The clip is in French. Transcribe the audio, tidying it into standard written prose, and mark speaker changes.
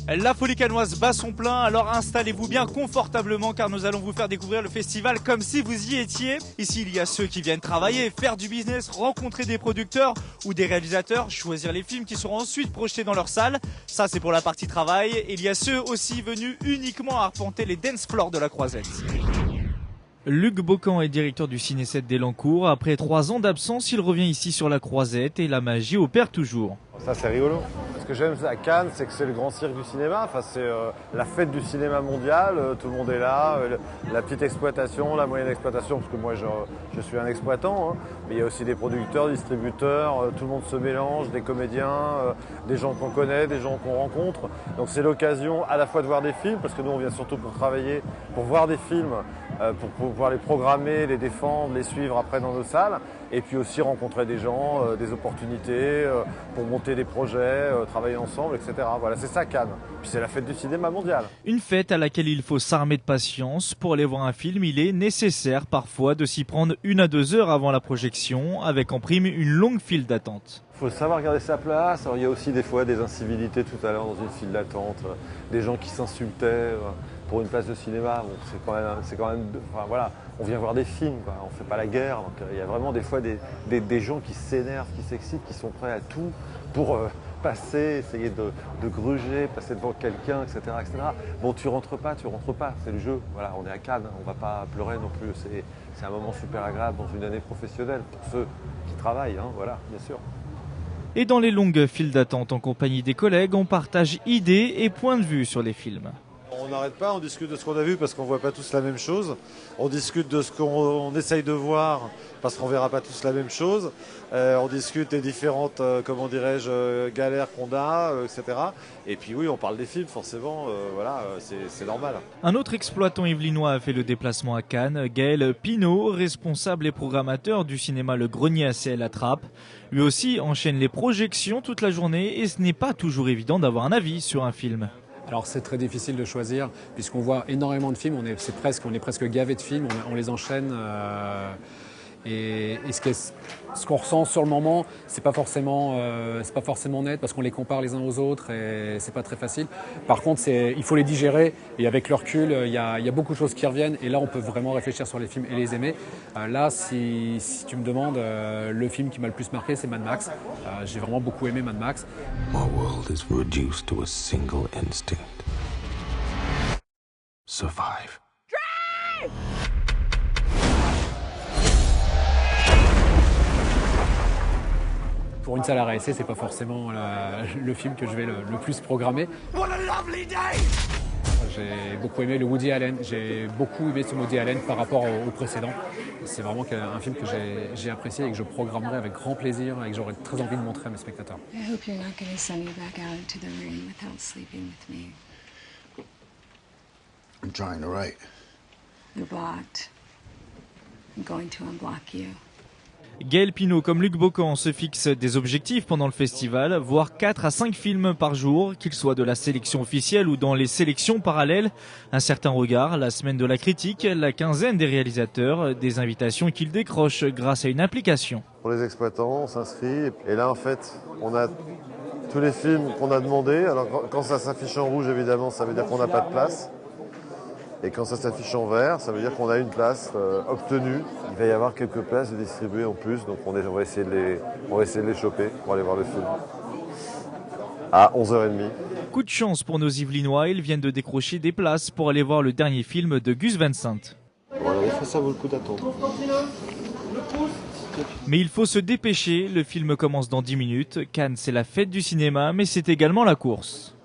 Speaker 1: La folie cannoise bat son plein, alors installez-vous bien confortablement car nous allons vous faire découvrir le festival comme si vous y étiez. Ici, il y a ceux qui viennent travailler, faire du business, rencontrer des producteurs ou des réalisateurs, choisir les films qui seront ensuite projetés dans leur salle. Ça, c'est pour la partie travail. Et il y a ceux aussi venus uniquement arpenter les dance floors de la Croisette. Luc Bocan est directeur du Ciné 7 d'Elancourt. Après 3 ans d'absence, il revient ici sur la Croisette et la magie opère toujours.
Speaker 2: Ça, c'est rigolo. Ce que j'aime à Cannes, c'est que c'est le grand cirque du cinéma. Enfin, c'est la fête du cinéma mondial. Tout le monde est là. La petite exploitation, la moyenne exploitation, parce que moi, je suis un exploitant. Hein. Mais il y a aussi des producteurs, distributeurs. Tout le monde se mélange, des comédiens, des gens qu'on connaît, des gens qu'on rencontre. Donc, c'est l'occasion à la fois de voir des films, parce que nous, on vient surtout pour travailler, pour voir des films, pour pouvoir les programmer, les défendre, les suivre après dans nos salles. Et puis aussi rencontrer des gens, des opportunités pour monter des projets, travailler ensemble, etc. Voilà, c'est ça Cannes. Puis c'est la fête du cinéma mondial.
Speaker 1: Une fête à laquelle il faut s'armer de patience. Pour aller voir un film, il est nécessaire parfois de s'y prendre 1 à 2 heures avant la projection, avec en prime une longue file d'attente.
Speaker 2: Il faut savoir garder sa place. Alors, il y a aussi des fois des incivilités tout à l'heure dans une file d'attente, des gens qui s'insultaient pour une place de cinéma. Bon, c'est quand même enfin, voilà, on vient voir des films, quoi. On ne fait pas la guerre. Donc, il y a vraiment des fois des gens qui s'énervent, qui s'excitent, qui sont prêts à tout pour passer, essayer de gruger, passer devant quelqu'un, etc., etc. Bon, tu rentres pas, c'est le jeu. Voilà, on est à Cannes, on ne va pas pleurer non plus. C'est un moment super agréable dans une année professionnelle pour ceux qui travaillent, hein, voilà, bien sûr.
Speaker 1: Et dans les longues files d'attente en compagnie des collègues, on partage idées et points de vue sur les films.
Speaker 3: On n'arrête pas, on discute de ce qu'on a vu parce qu'on ne voit pas tous la même chose. On discute de ce qu'on essaye de voir parce qu'on ne verra pas tous la même chose. On discute des différentes, comment dirais-je, galères qu'on a, etc. Et puis oui, on parle des films, forcément, voilà, c'est normal.
Speaker 1: Un autre exploitant yvelinois a fait le déplacement à Cannes, Gaël Pinault, responsable et programmateur du cinéma Le Grenier à Ciel à Trappes. Lui aussi enchaîne les projections toute la journée et ce n'est pas toujours évident d'avoir un avis sur un film.
Speaker 4: Alors c'est très difficile de choisir puisqu'on voit énormément de films, on est presque gavé de films, on les enchaîne et ce qu'on ressent sur le moment, c'est pas forcément net parce qu'on les compare les uns aux autres et c'est pas très facile. Par contre, il faut les digérer et avec le recul, il y a beaucoup de choses qui reviennent et là on peut vraiment réfléchir sur les films et les aimer. Là, si tu me demandes, le film qui m'a le plus marqué, c'est Mad Max. J'ai vraiment beaucoup aimé Mad Max.
Speaker 5: My world is reduced to a single instinct. Survive. Drive!
Speaker 4: Pour une salle à réessayer, c'est pas forcément le film que je vais le plus programmer.
Speaker 5: What a lovely day!
Speaker 4: J'ai beaucoup aimé le Woody Allen. J'ai beaucoup aimé ce Woody Allen par rapport au précédent. C'est vraiment un film que j'ai apprécié et que je programmerai avec grand plaisir et que j'aurais très envie de montrer à mes spectateurs.
Speaker 6: I hope you're not going to send me back out into the rain without sleeping with me.
Speaker 5: I'm trying to write.
Speaker 6: You're blocked. I'm going to unblock you.
Speaker 1: Gaël Pinault comme Luc Bocan se fixent des objectifs pendant le festival, voire 4 à 5 films par jour, qu'ils soient de la sélection officielle ou dans les sélections parallèles. Un certain regard, la semaine de la critique, la quinzaine des réalisateurs, des invitations qu'ils décrochent grâce à une application.
Speaker 2: Pour les exploitants, on s'inscrit et là en fait, on a tous les films qu'on a demandés. Alors quand ça s'affiche en rouge, évidemment, ça veut dire qu'on n'a pas de place. Et quand ça s'affiche en vert, ça veut dire qu'on a une place obtenue. Il va y avoir quelques places distribuées en plus, donc on va essayer de les choper pour aller voir le film. À 11h30.
Speaker 1: Coup de chance pour nos Yvelinois, ils viennent de décrocher des places pour aller voir le dernier film de Gus Van Sant.
Speaker 2: Voilà, ça vaut le coup d'attendre.
Speaker 1: Mais il faut se dépêcher, le film commence dans 10 minutes. Cannes, c'est la fête du cinéma, mais c'est également la course.